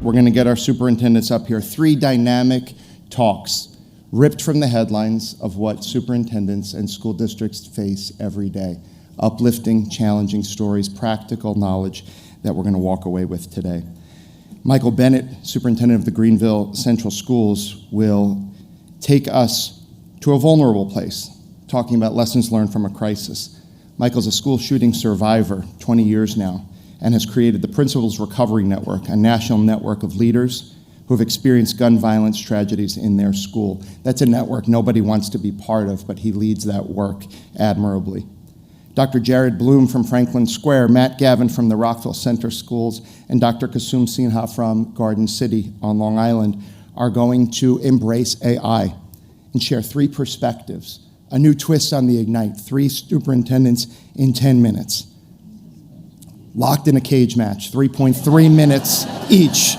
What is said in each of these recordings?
we're going to get our superintendents up here. 3 dynamic talks ripped from the headlines of what superintendents and school districts face every day. Uplifting, challenging stories, practical knowledge that we're going to walk away with today. Michael Bennett, superintendent of the Greenville Central Schools, will take us to a vulnerable place, talking about lessons learned from a crisis. Michael's a school shooting survivor, 20 years now, and has created the Principals Recovery Network, a national network of leaders who have experienced gun violence tragedies in their school. That's a network nobody wants to be part of, but he leads that work admirably. Dr. Jared Bloom from Franklin Square, Matt Gavin from the Rockville Center Schools, and Dr. Kasum Sinha from Garden City on Long Island are going to embrace AI and share 3 perspectives, a new twist on the Ignite, 3 superintendents in 10 minutes. Locked in a cage match, 3.3 minutes each.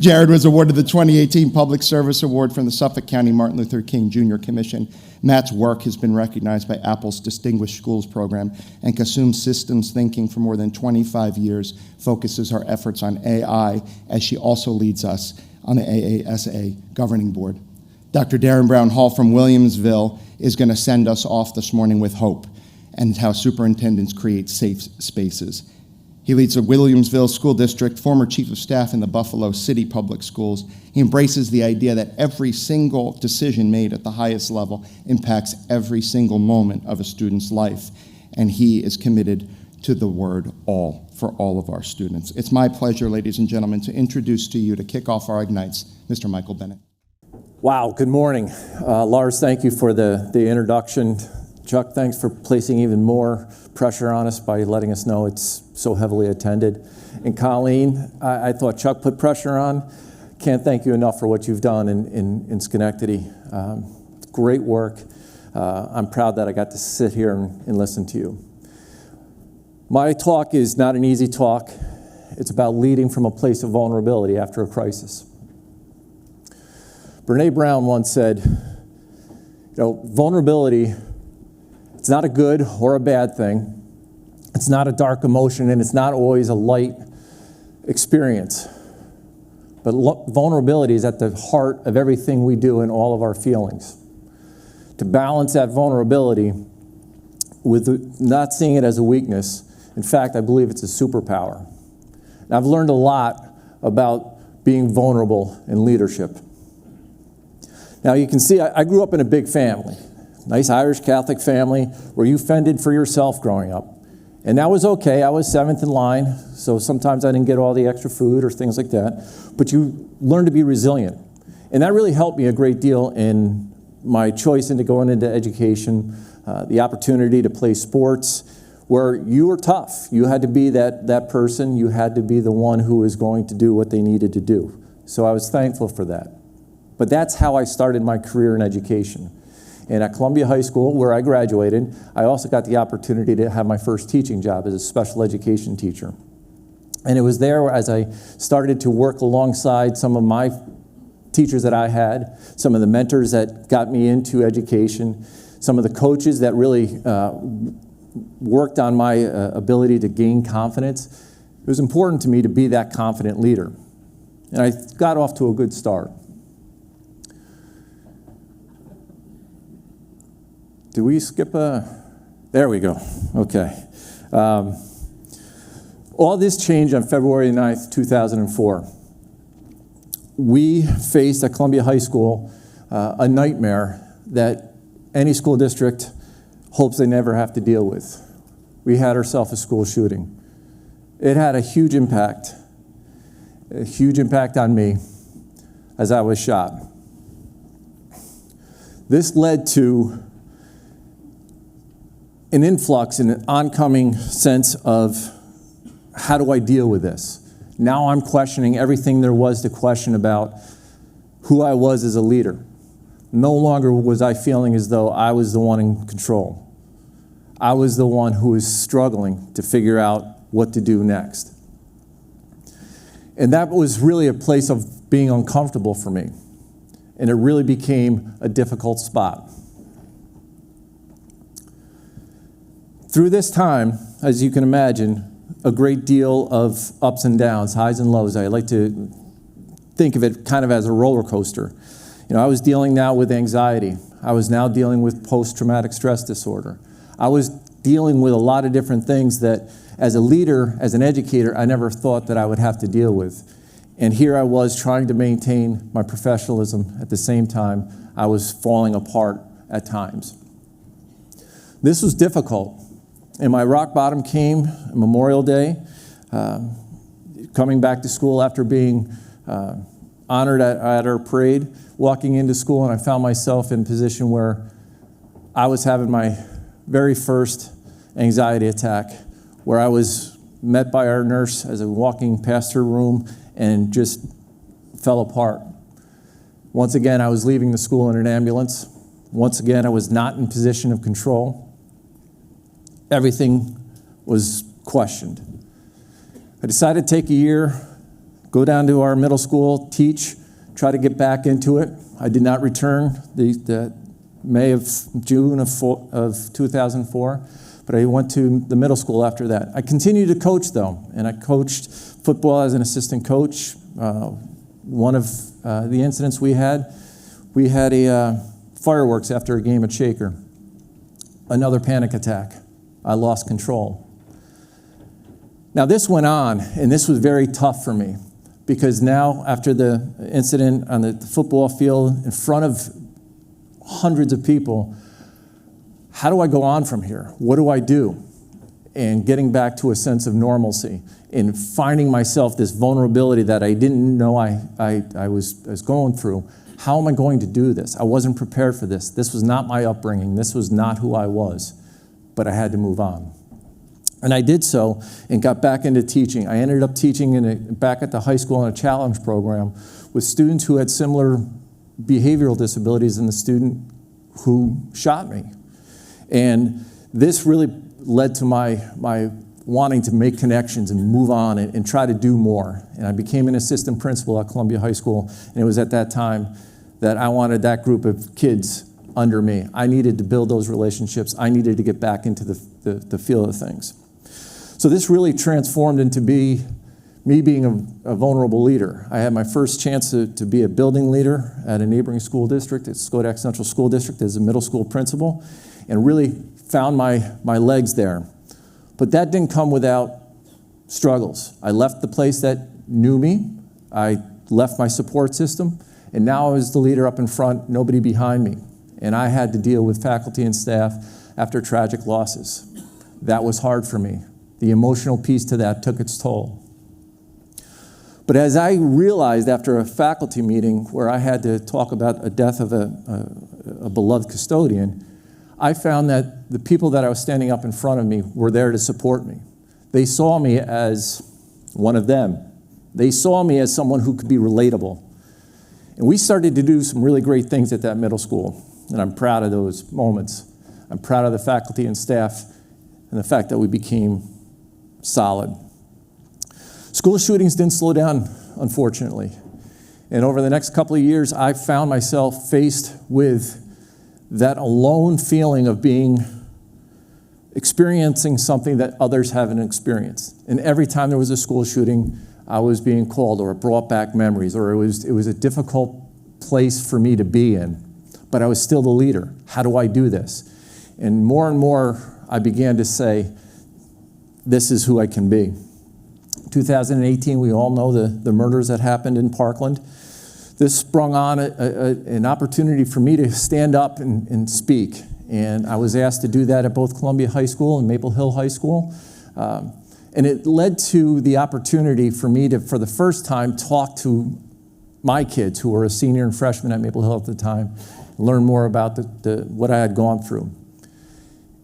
Jared was awarded the 2018 Public Service Award from the Suffolk County Martin Luther King Jr. Commission. Matt's work has been recognized by Apple's Distinguished Schools program, and Kasum's systems thinking for more than 25 years focuses our efforts on AI, as she also leads us on the AASA governing board. Dr. Darren Brown Hall from Williamsville is going to send us off this morning with hope and how superintendents create safe spaces. He leads the Williamsville School District, former chief of staff in the Buffalo City Public Schools. He embraces the idea that every single decision made at the highest level impacts every single moment of a student's life, and he is committed to the word all for all of our students. It's my pleasure, ladies and gentlemen, to introduce to you, to kick off our Ignites, Mr. Michael Bennett. Wow, good morning. Lars, thank you for the introduction. Chuck, thanks for placing even more pressure on us by letting us know it's so heavily attended. And Colleen, I thought Chuck put pressure on. Can't thank you enough for what you've done in Schenectady. Great work. I'm proud that I got to sit here and listen to you. My talk is not an easy talk. It's about leading from a place of vulnerability after a crisis. Brene Brown once said, vulnerability, it's not a good or a bad thing. It's not a dark emotion, and it's not always a light experience. But vulnerability is at the heart of everything we do in all of our feelings. To balance that vulnerability with not seeing it as a weakness, in fact, I believe it's a superpower. And I've learned a lot about being vulnerable in leadership. Now you can see I grew up in a big family. Nice Irish Catholic family where you fended for yourself growing up. And that was okay. I was 7th in line, so sometimes I didn't get all the extra food or things like that. But you learn to be resilient. And that really helped me a great deal in my choice into going into education, the opportunity to play sports, where you were tough. You had to be that person. You had to be the one who was going to do what they needed to do. So I was thankful for that. But that's how I started my career in education. And at Columbia High School, where I graduated, I also got the opportunity to have my first teaching job as a special education teacher. And it was there as I started to work alongside some of my teachers that I had, some of the mentors that got me into education, some of the coaches that really worked on my ability to gain confidence. It was important to me to be that confident leader. And I got off to a good start. Did we skip there we go, okay. All this changed on February 9th, 2004. We faced at Columbia High School a nightmare that any school district hopes they never have to deal with. We had ourselves a school shooting. It had a huge impact on me as I was shot. This led to an influx and an oncoming sense of, how do I deal with this? Now I'm questioning everything there was to question about who I was as a leader. No longer was I feeling as though I was the one in control. I was the one who was struggling to figure out what to do next. And that was really a place of being uncomfortable for me. And it really became a difficult spot. Through this time, as you can imagine, a great deal of ups and downs, highs and lows. I like to think of it kind of as a roller coaster. I was dealing now with anxiety. I was now dealing with post-traumatic stress disorder. I was dealing with a lot of different things that, as a leader, as an educator, I never thought that I would have to deal with. And here I was trying to maintain my professionalism. At the same time, I was falling apart at times. This was difficult. And my rock bottom came Memorial Day, coming back to school after being honored at our parade, walking into school, and I found myself in a position where I was having my very first anxiety attack, where I was met by our nurse as I was walking past her room and just fell apart. Once again, I was leaving the school in an ambulance. Once again, I was not in position of control. Everything was questioned. I decided to take a year, go down to our middle school, teach, try to get back into it. I did not return the June of 2004, but I went to the middle school after that. I continued to coach, though, and I coached football as an assistant coach. One of the incidents we had a fireworks after a game at Shaker. Another panic attack. I lost control. Now this went on, and this was very tough for me, because now after the incident on the football field in front of hundreds of people, how do I go on from here? What do I do? And getting back to a sense of normalcy and finding myself this vulnerability that I didn't know I was going through. How am I going to do this? I wasn't prepared for this. This was not my upbringing. This was not who I was, but I had to move on. And I did so and got back into teaching. I ended up teaching back at the high school in a challenge program with students who had similar behavioral disabilities than the student who shot me. And this really led to my wanting to make connections and move on and try to do more. And I became an assistant principal at Columbia High School, and it was at that time that I wanted that group of kids under me. I needed to build those relationships. I needed to get back into the field of things. So this really transformed into me being a vulnerable leader. I had my first chance to be a building leader at a neighboring school district, at Skodak Central School District, as a middle school principal, and really found my legs there. But that didn't come without struggles. I left the place that knew me. I left my support system, and now I was the leader up in front, nobody behind me. And I had to deal with faculty and staff after tragic losses. That was hard for me. The emotional piece to that took its toll. But as I realized after a faculty meeting where I had to talk about a death of a beloved custodian, I found that the people that I was standing up in front of me were there to support me. They saw me as one of them. They saw me as someone who could be relatable. And we started to do some really great things at that middle school, and I'm proud of those moments. I'm proud of the faculty and staff and the fact that we became solid. School shootings didn't slow down, unfortunately. And over the next couple of years, I found myself faced with that alone feeling of experiencing something that others haven't experienced. And every time there was a school shooting, I was being called, or it brought back memories, or it was a difficult place for me to be in. But I was still the leader. How do I do this? And more, I began to say, this is who I can be. 2018, we all know the murders that happened in Parkland. This sprung on an opportunity for me to stand up and speak. And I was asked to do that at both Columbia High School and Maple Hill High School. And it led to the opportunity for me to, for the first time, talk to my kids who were a senior and freshman at Maple Hill at the time, learn more about what I had gone through.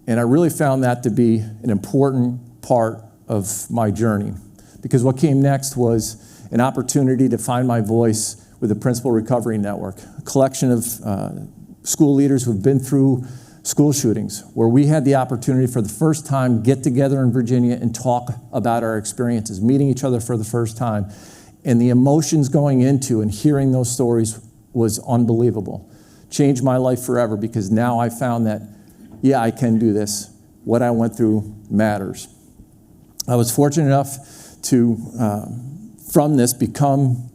And I really found that to be an important part of my journey, because what came next was an opportunity to find my voice with the Principal Recovery Network, a collection of school leaders who've been through school shootings, where we had the opportunity for the first time get together in Virginia and talk about our experiences, meeting each other for the first time. And the emotions going into and hearing those stories was unbelievable. Changed my life forever, because now I found that, yeah, I can do this. What I went through matters. I was fortunate enough to, from this, become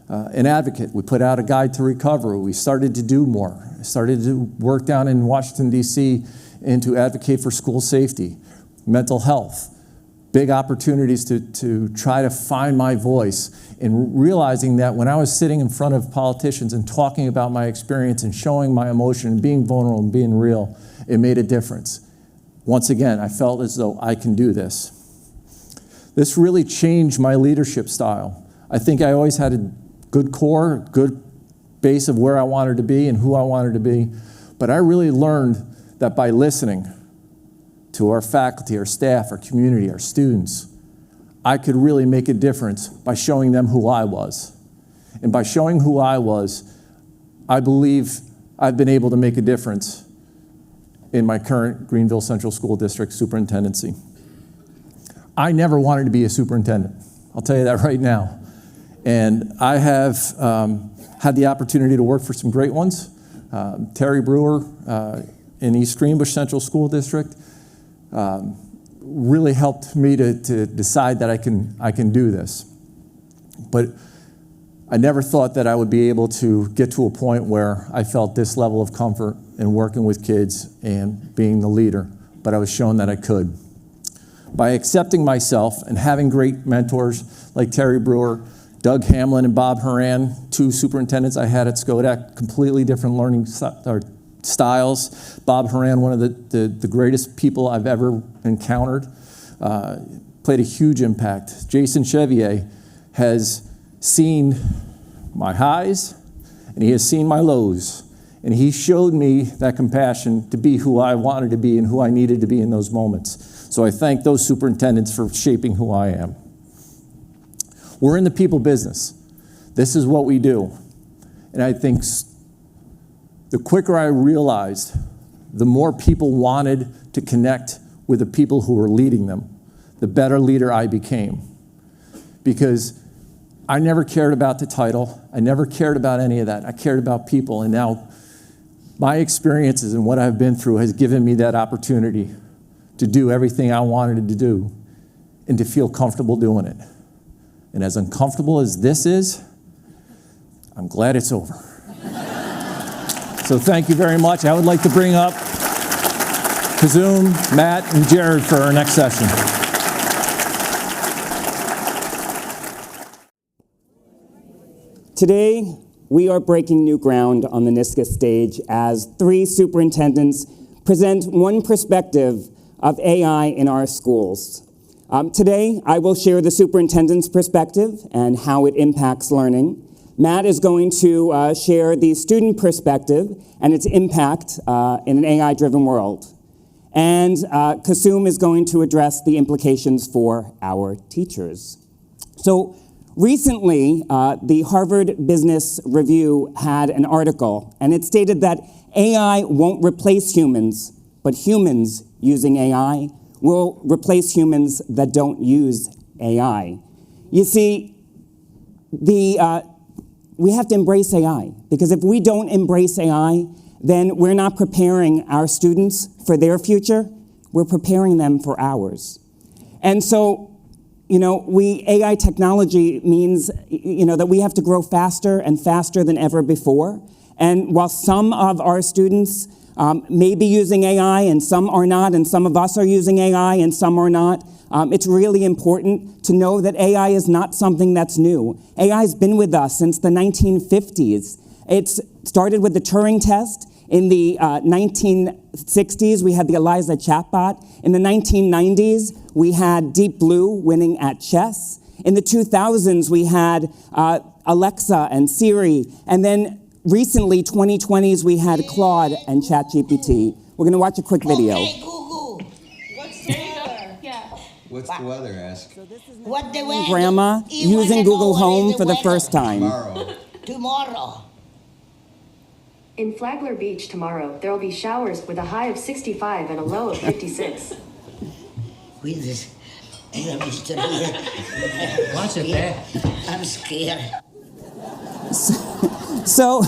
an advocate. We put out a guide to recovery. We started to do more. I started to work down in Washington, D.C. and to advocate for school safety, mental health, big opportunities to try to find my voice, and realizing that when I was sitting in front of politicians and talking about my experience and showing my emotion and being vulnerable and being real, it made a difference. Once again, I felt as though I can do this. This really changed my leadership style. I think I always had a good core, good base of where I wanted to be and who I wanted to be, but I really learned that by listening to our faculty, our staff, our community, our students, I could really make a difference by showing them who I was. And by showing who I was, I believe I've been able to make a difference in my current Greenville Central School District superintendency. I never wanted to be a superintendent. I'll tell you that right now. And I have had the opportunity to work for some great ones. Terry Brewer in East Greenbush Central School District really helped me to decide that I can do this. But I never thought that I would be able to get to a point where I felt this level of comfort in working with kids and being the leader, but I was shown that I could. By accepting myself and having great mentors like Terry Brewer, Doug Hamlin, and Bob Horan, two superintendents I had at Skodak, completely different learning styles. Bob Horan, one of the greatest people I've ever encountered, played a huge impact. Jason Chevier has seen my highs and he has seen my lows. And he showed me that compassion to be who I wanted to be and who I needed to be in those moments. So I thank those superintendents for shaping who I am. We're in the people business. This is what we do. And I think the quicker I realized, the more people wanted to connect with the people who were leading them, the better leader I became. Because I never cared about the title. I never cared about any of that. I cared about people. And now my experiences and what I've been through has given me that opportunity to do everything I wanted to do and to feel comfortable doing it. And as uncomfortable as this is, I'm glad it's over. So thank you very much. I would like to bring up Kazoom, Matt, and Jared for our next session. Today, we are breaking new ground on the NISCA stage as three superintendents present one perspective of AI in our schools. Today, I will share the superintendent's perspective and how it impacts learning. Matt is going to share the student perspective and its impact in an AI-driven world. And Kasum is going to address the implications for our teachers. So recently, the Harvard Business Review had an article, and it stated that AI won't replace humans, but humans using AI will replace humans that don't use AI. You see, we have to embrace AI, because if we don't embrace AI, then we're not preparing our students for their future, we're preparing them for ours. And so, AI technology means, that we have to grow faster and faster than ever before. And while some of our students may be using AI and some are not, and some of us are using AI and some are not, it's really important to know that AI is not something that's new. AI has been with us since the 1950s. It started with the Turing test. In the 1960s, we had the Eliza chatbot. In the 1990s, we had Deep Blue winning at chess. In the 2000s, we had Alexa and Siri. And then recently, 2020s, we had Claude and ChatGPT. We're going to watch a quick video. Okay, Google. What's the weather? Yeah. What's the weather, ask? What the weather? Grandma You using wanna Google know what Home is for the weather? first time. Tomorrow. Tomorrow. In Flagler Beach tomorrow, there will be showers with a high of 65 and a low of 56. With this. Watch it there. I'm scared. So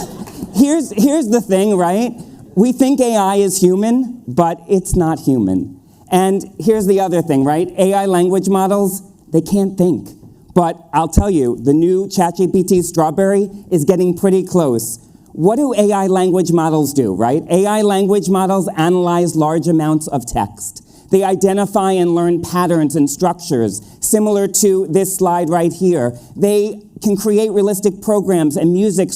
here's the thing, right? We think AI is human, but it's not human. And here's the other thing, right? AI language models, they can't think. But I'll tell you, the new ChatGPT Strawberry is getting pretty close. What do AI language models do, right? AI language models analyze large amounts of text. They identify and learn patterns and structures, similar to this slide right here. They can create realistic programs and music,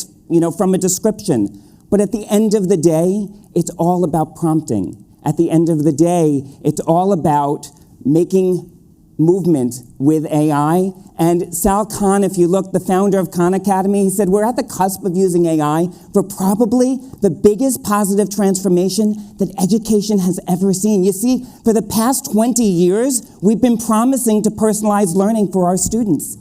from a description. But at the end of the day, it's all about prompting. At the end of the day, it's all about making movement with AI. And Sal Khan, if you look, the founder of Khan Academy, he said, we're at the cusp of using AI for probably the biggest positive transformation that education has ever seen. You see, for the past 20 years, we've been promising to personalize learning for our students.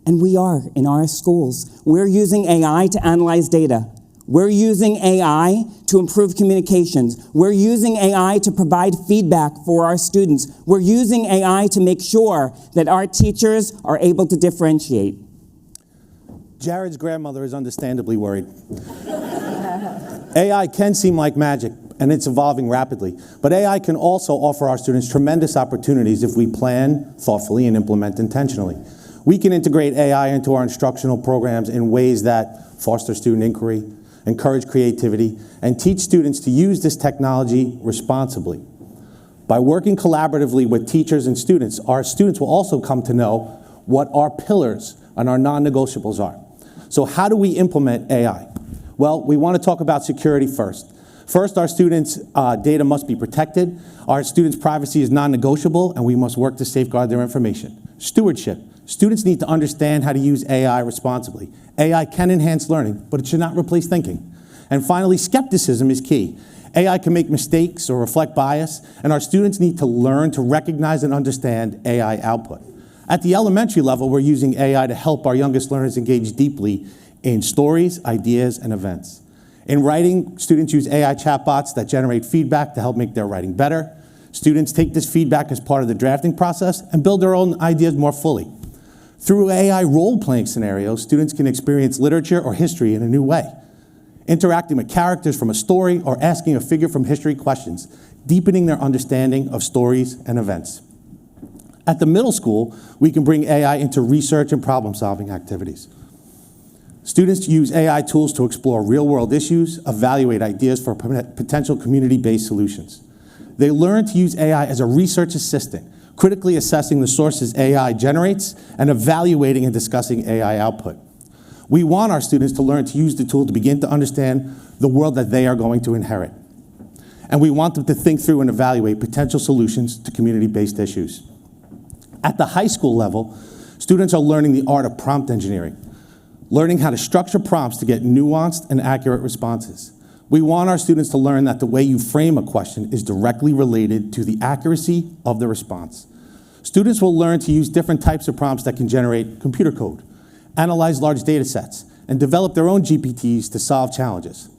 And we are in our schools. We're using AI to analyze data. We're using AI to improve communications. We're using AI to provide feedback for our students. We're using AI to make sure that our teachers are able to differentiate. Jared's grandmother is understandably worried. AI can seem like magic, and it's evolving rapidly. But AI can also offer our students tremendous opportunities if we plan thoughtfully and implement intentionally. We can integrate AI into our instructional programs in ways that foster student inquiry, encourage creativity, and teach students to use this technology responsibly. By working collaboratively with teachers and students, our students will also come to know what our pillars and our non-negotiables are. So how do we implement AI? Well, we want to talk about security first. First, our students' data must be protected. Our students' privacy is non-negotiable, and we must work to safeguard their information. Stewardship. Students need to understand how to use AI responsibly. AI can enhance learning, but it should not replace thinking. And finally, skepticism is key. AI can make mistakes or reflect bias, and our students need to learn to recognize and understand AI output. At the elementary level, we're using AI to help our youngest learners engage deeply in stories, ideas, and events. In writing, students use AI chatbots that generate feedback to help make their writing better. Students take this feedback as part of the drafting process and build their own ideas more fully. Through AI role-playing scenarios, students can experience literature or history in a new way, interacting with characters from a story or asking a figure from history questions, deepening their understanding of stories and events. At the middle school, we can bring AI into research and problem-solving activities. Students use AI tools to explore real-world issues, evaluate ideas for potential community-based solutions. They learn to use AI as a research assistant, critically assessing the sources AI generates and evaluating and discussing AI output. We want our students to learn to use the tool to begin to understand the world that they are going to inherit. And we want them to think through and evaluate potential solutions to community-based issues. At the high school level, students are learning the art of prompt engineering, learning how to structure prompts to get nuanced and accurate responses. We want our students to learn that the way you frame a question is directly related to the accuracy of the response. Students will learn to use different types of prompts that can generate computer code, analyze large data sets, and develop their own GPTs to solve challenges.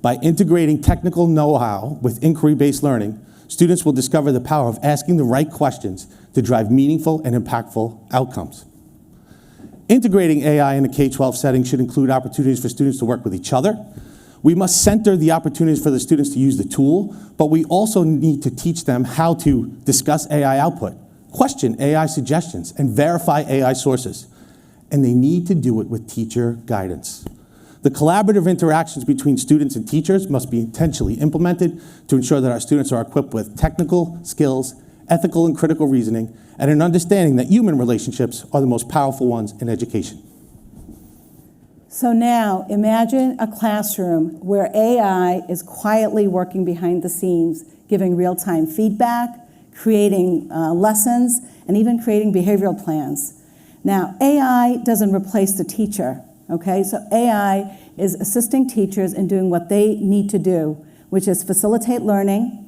By integrating technical know-how with inquiry-based learning, students will discover the power of asking the right questions to drive meaningful and impactful outcomes. Integrating AI in a K-12 setting should include opportunities for students to work with each other. We must center the opportunities for the students to use the tool, but we also need to teach them how to discuss AI output, question AI suggestions, and verify AI sources. And they need to do it with teacher guidance. The collaborative interactions between students and teachers must be intentionally implemented to ensure that our students are equipped with technical skills, ethical and critical reasoning, and an understanding that human relationships are the most powerful ones in education. So now, imagine a classroom where AI is quietly working behind the scenes, giving real-time feedback, creating lessons, and even creating behavioral plans. Now, AI doesn't replace the teacher, okay? So AI is assisting teachers in doing what they need to do, which is facilitate learning,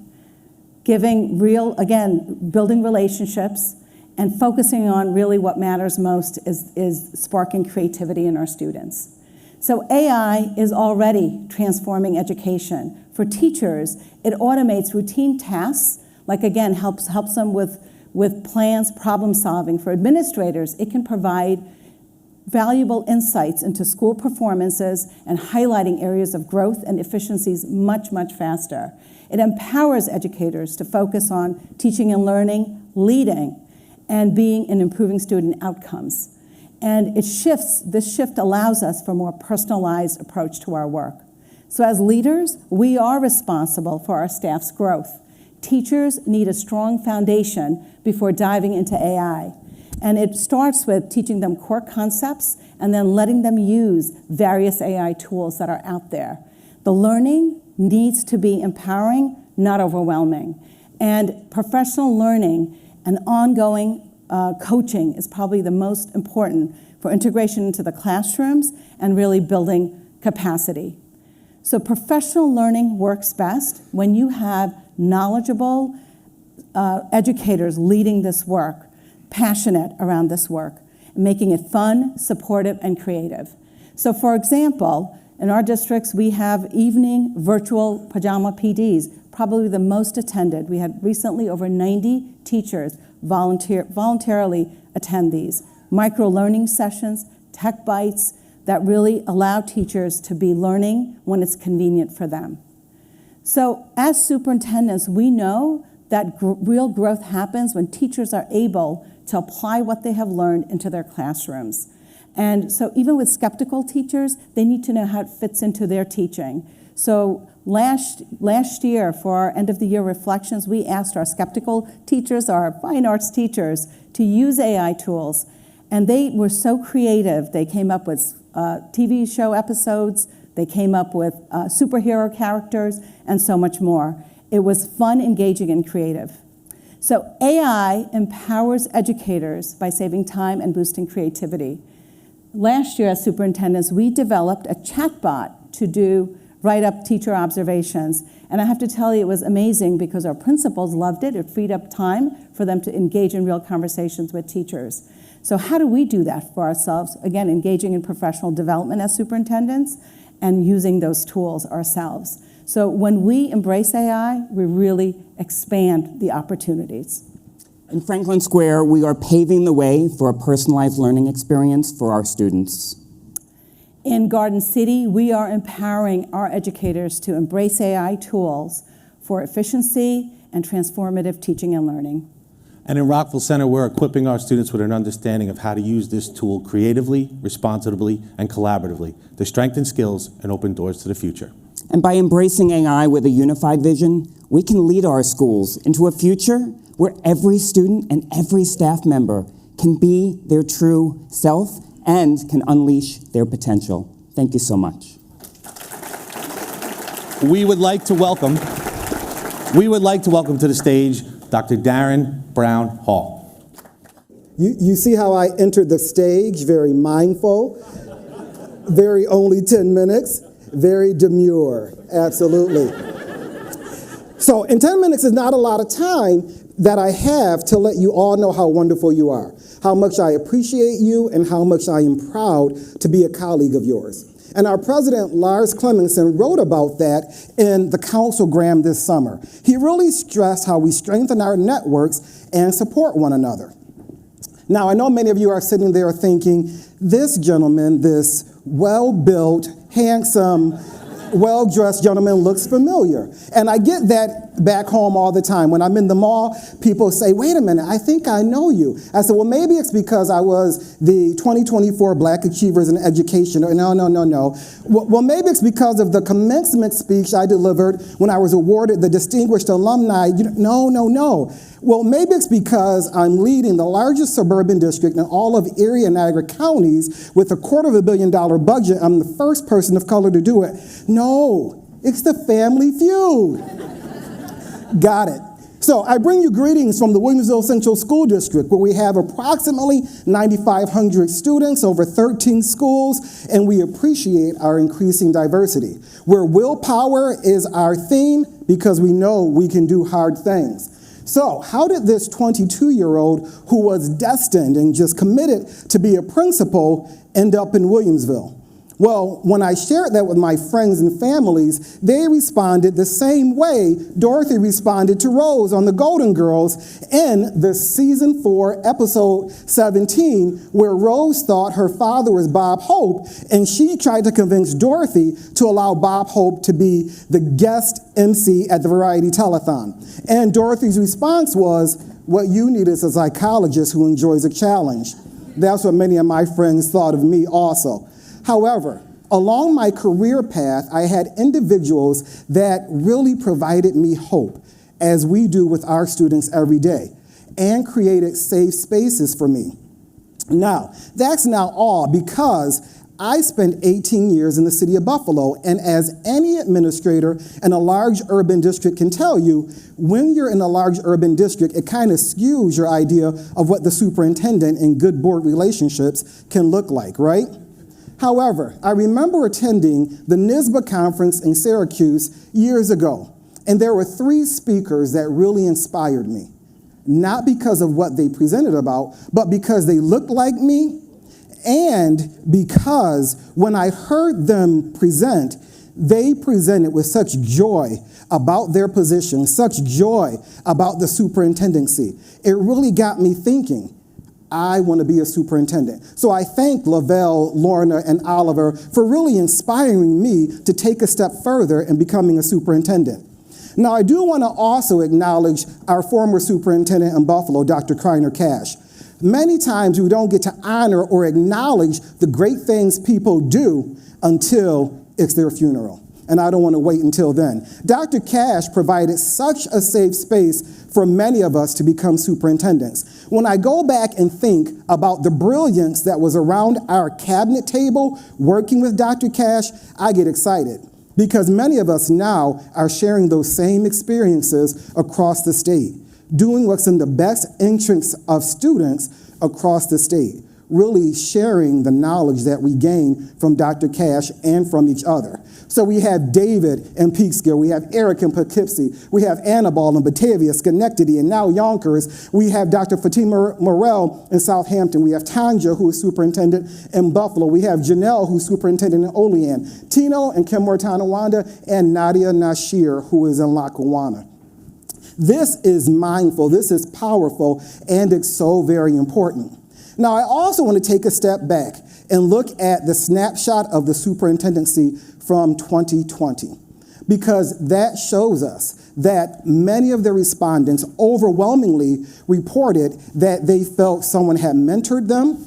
giving building relationships, and focusing on really what matters most is sparking creativity in our students. So AI is already transforming education. For teachers, it automates routine tasks, like again, helps them with plans, problem solving. For administrators, it can provide valuable insights into school performances and highlighting areas of growth and efficiencies much, much faster. It empowers educators to focus on teaching and learning, leading, and being and improving student outcomes. And this shift allows us for a more personalized approach to our work. So as leaders, we are responsible for our staff's growth. Teachers need a strong foundation before diving into AI. And it starts with teaching them core concepts and then letting them use various AI tools that are out there. The learning needs to be empowering, not overwhelming. And professional learning and ongoing coaching is probably the most important for integration into the classrooms and really building capacity. So professional learning works best when you have knowledgeable educators leading this work, passionate around this work, making it fun, supportive, and creative. So for example, in our districts, we have evening virtual pajama PDs, probably the most attended. We had recently over 90 teachers voluntarily attend these. Micro-learning sessions, tech bites, that really allow teachers to be learning when it's convenient for them. So as superintendents, we know that real growth happens when teachers are able to apply what they have learned into their classrooms. And so even with skeptical teachers, they need to know how it fits into their teaching. So last year, for our end of the year reflections, we asked our skeptical teachers, our fine arts teachers, to use AI tools. And they were so creative. They came up with TV show episodes, they came up with superhero characters, and so much more. It was fun, engaging, and creative. So AI empowers educators by saving time and boosting creativity. Last year as superintendents, we developed a chatbot to write up teacher observations. And I have to tell you, it was amazing because our principals loved it. It freed up time for them to engage in real conversations with teachers. So how do we do that for ourselves? Again, engaging in professional development as superintendents and using those tools ourselves. So when we embrace AI, we really expand the opportunities. In Franklin Square, we are paving the way for a personalized learning experience for our students. In Garden City, we are empowering our educators to embrace AI tools for efficiency and transformative teaching and learning. And in Rockville Center, we're equipping our students with an understanding of how to use this tool creatively, responsibly, and collaboratively to strengthen skills and open doors to the future. And by embracing AI with a unified vision, we can lead our schools into a future where every student and every staff member can be their true self and can unleash their potential. Thank you so much. We would like to welcome to the stage Dr. Darren Brown Hall. You see how I entered the stage, very mindful, very only 10 minutes, very demure, absolutely. So in 10 minutes is not a lot of time that I have to let you all know how wonderful you are, how much I appreciate you, and how much I am proud to be a colleague of yours. And our president, Lars Clemenson, wrote about that in the Councilgram this summer. He really stressed how we strengthen our networks and support one another. Now, I know many of you are sitting there thinking, this gentleman, this well-built, handsome, well-dressed gentleman looks familiar. And I get that back home all the time. When I'm in the mall, people say, wait a minute, I think I know you. I said, well, maybe it's because I was the 2024 Black Achievers in Education. No. Well, maybe it's because of the commencement speech I delivered when I was awarded the Distinguished Alumni. No. Well, maybe it's because I'm leading the largest suburban district in all of Erie and Niagara counties with a $250 million budget. I'm the first person of color to do it. No, it's the Family Feud. Got it. So I bring you greetings from the Williamsville Central School District, where we have approximately 9,500 students, over 13 schools, and we appreciate our increasing diversity. Where willpower is our theme because we know we can do hard things. So how did this 22-year-old who was destined and just committed to be a principal end up in Williamsville? Well, when I shared that with my friends and families, they responded the same way Dorothy responded to Rose on the Golden Girls in the season 4, episode 17, where Rose thought her father was Bob Hope, and she tried to convince Dorothy to allow Bob Hope to be the guest MC at the Variety Telethon. And Dorothy's response was, "What you need is a psychologist who enjoys a challenge." That's what many of my friends thought of me also. However, along my career path, I had individuals that really provided me hope, as we do with our students every day, and created safe spaces for me. Now, that's not all, because I spent 18 years in the city of Buffalo, and as any administrator in a large urban district can tell you, when you're in a large urban district, it kind of skews your idea of what the superintendent and good board relationships can look like, right? However, I remember attending the NYSBA conference in Syracuse years ago, and there were 3 speakers that really inspired me. Not because of what they presented about, but because they looked like me, and because when I heard them present, they presented with such joy about their position, such joy about the superintendency. It really got me thinking, I want to be a superintendent. So I thank Lavelle, Lorna, and Oliver for really inspiring me to take a step further in becoming a superintendent. Now, I do want to also acknowledge our former superintendent in Buffalo, Dr. Kreiner Cash. Many times we don't get to honor or acknowledge the great things people do until it's their funeral. And I don't want to wait until then. Dr. Cash provided such a safe space for many of us to become superintendents. When I go back and think about the brilliance that was around our cabinet table working with Dr. Cash, I get excited, because many of us now are sharing those same experiences across the state, doing what's in the best interest of students across the state, really sharing the knowledge that we gain from Dr. Cash and from each other. So we have David in Peekskill, we have Eric in Poughkeepsie, we have Annabelle in Batavia, Schenectady, and now Yonkers. We have Dr. Fatima Morel in Southampton. We have Tanja, who is superintendent in Buffalo. We have Janelle, who's superintendent in Olean. Tino and Kim Tonawanda, and Nadia Nashir, who is in Lackawanna. This is mindful, this is powerful, and it's so very important. Now, I also want to take a step back and look at the snapshot of the superintendency from 2020, because that shows us that many of the respondents overwhelmingly reported that they felt someone had mentored them,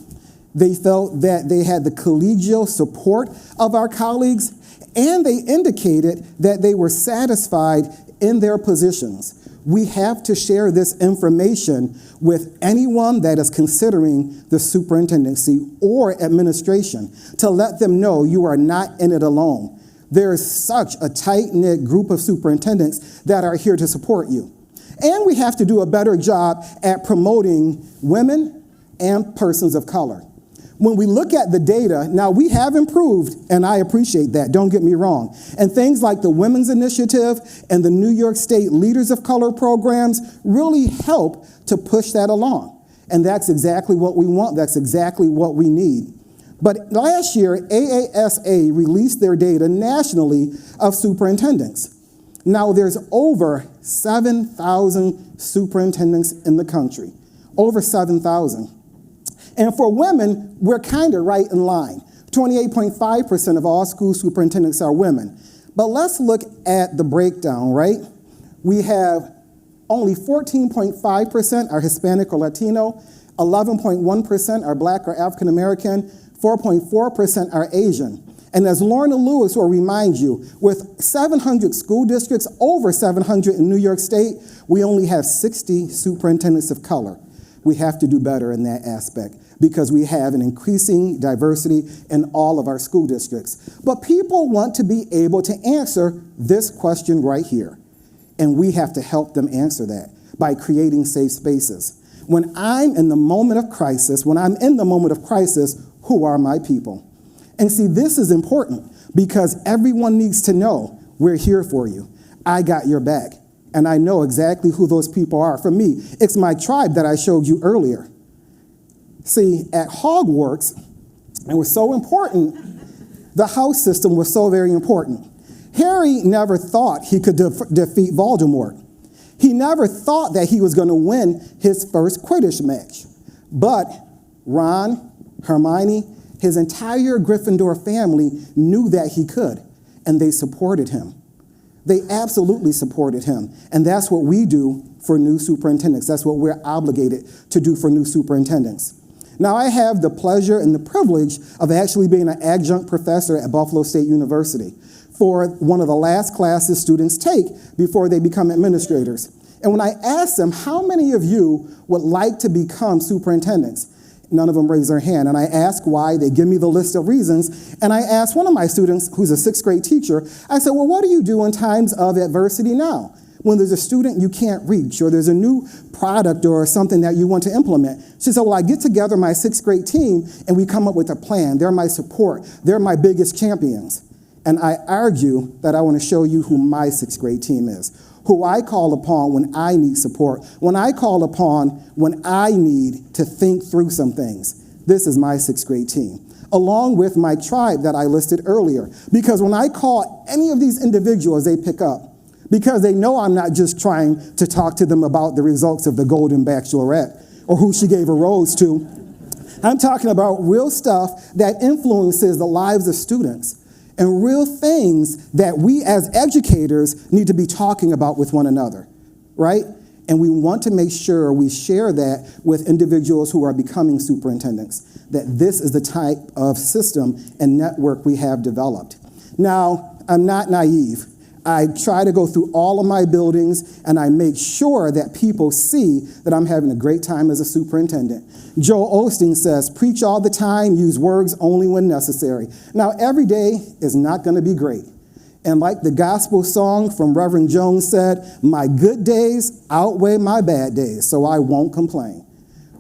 they felt that they had the collegial support of our colleagues, and they indicated that they were satisfied in their positions. We have to share this information with anyone that is considering the superintendency or administration to let them know you are not in it alone. There is such a tight-knit group of superintendents that are here to support you. And we have to do a better job at promoting women and persons of color. When we look at the data, now we have improved, and I appreciate that, don't get me wrong. And things like the Women's Initiative and the New York State Leaders of Color programs really help to push that along. And that's exactly what we want, that's exactly what we need. But last year, AASA released their data nationally of superintendents. Now there's over 7,000 superintendents in the country, over 7,000. And for women, we're kind of right in line. 28.5% of all school superintendents are women. But let's look at the breakdown, right? We have only 14.5% are Hispanic or Latino, 11.1% are Black or African American, 4.4% are Asian. And as Lorna Lewis will remind you, with 700 school districts, over 700 in New York State, we only have 60 superintendents of color. We have to do better in that aspect because we have an increasing diversity in all of our school districts. But people want to be able to answer this question right here. And we have to help them answer that by creating safe spaces. When I'm in the moment of crisis, who are my people? And see, this is important because everyone needs to know we're here for you. I got your back. And I know exactly who those people are. For me, it's my tribe that I showed you earlier. See, at Hogwarts, it was so important The house system was so very important. Harry never thought he could defeat Voldemort. He never thought that he was going to win his first Quidditch match. But Ron, Hermione, his entire Gryffindor family knew that he could, and they supported him. They absolutely supported him, and that's what we do for new superintendents. That's what we're obligated to do for new superintendents. Now, I have the pleasure and the privilege of actually being an adjunct professor at Buffalo State University for one of the last classes students take before they become administrators. And when I asked them, how many of you would like to become superintendents? None of them raised their hand. And I asked why. They give me the list of reasons. And I asked one of my students, who's a sixth grade teacher, I said, well, what do you do in times of adversity now? When there's a student you can't reach, or there's a new product or something that you want to implement. She said, well, I get together my sixth grade team and we come up with a plan. They're my support. They're my biggest champions. And I argue that I want to show you who my sixth grade team is, who I call upon when I need support, when I call upon when I need to think through some things. This is my sixth grade team, along with my tribe that I listed earlier. Because when I call any of these individuals, they pick up. Because they know I'm not just trying to talk to them about the results of the Golden Bachelorette or who she gave a rose to. I'm talking about real stuff that influences the lives of students and real things that we as educators need to be talking about with one another, right? And we want to make sure we share that with individuals who are becoming superintendents, that this is the type of system and network we have developed. Now, I'm not naive. I try to go through all of my buildings and I make sure that people see that I'm having a great time as a superintendent. Joel Osteen says, preach all the time, use words only when necessary. Now, every day is not going to be great. And like the gospel song from Reverend Jones said, my good days outweigh my bad days, so I won't complain.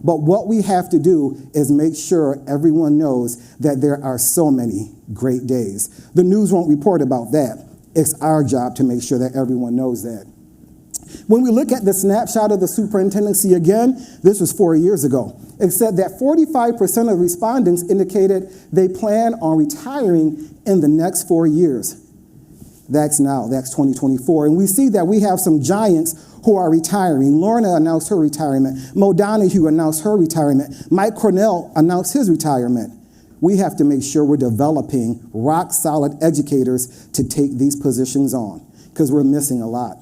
But what we have to do is make sure everyone knows that there are so many great days. The news won't report about that. It's our job to make sure that everyone knows that. When we look at the snapshot of the superintendency again, this was 4 years ago. It said that 45% of respondents indicated they plan on retiring in the next 4 years. That's now, that's 2024. And we see that we have some giants who are retiring. Lorna announced her retirement. Mo Donahue announced her retirement. Mike Cornell announced his retirement. We have to make sure we're developing rock-solid educators to take these positions on, because we're missing a lot.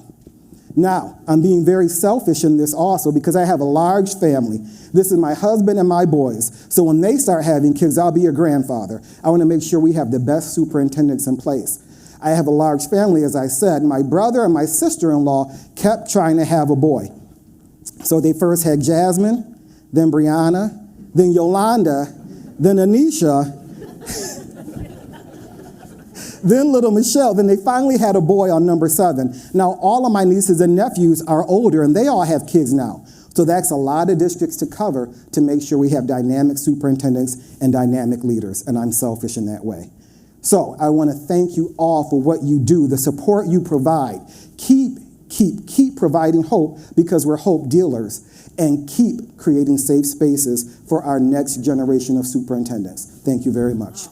Now, I'm being very selfish in this also because I have a large family. This is my husband and my boys. So when they start having kids, I'll be a grandfather. I want to make sure we have the best superintendents in place. I have a large family, as I said. My brother and my sister-in-law kept trying to have a boy. So they first had Jasmine, then Brianna, then Yolanda, then Anisha, then little Michelle. Then they finally had a boy on number 7. Now, all of my nieces and nephews are older, and they all have kids now. So that's a lot of districts to cover to make sure we have dynamic superintendents and dynamic leaders, and I'm selfish in that way. So I want to thank you all for what you do, the support you provide. Keep providing hope, because we're hope dealers, and keep creating safe spaces for our next generation of superintendents. Thank you very much.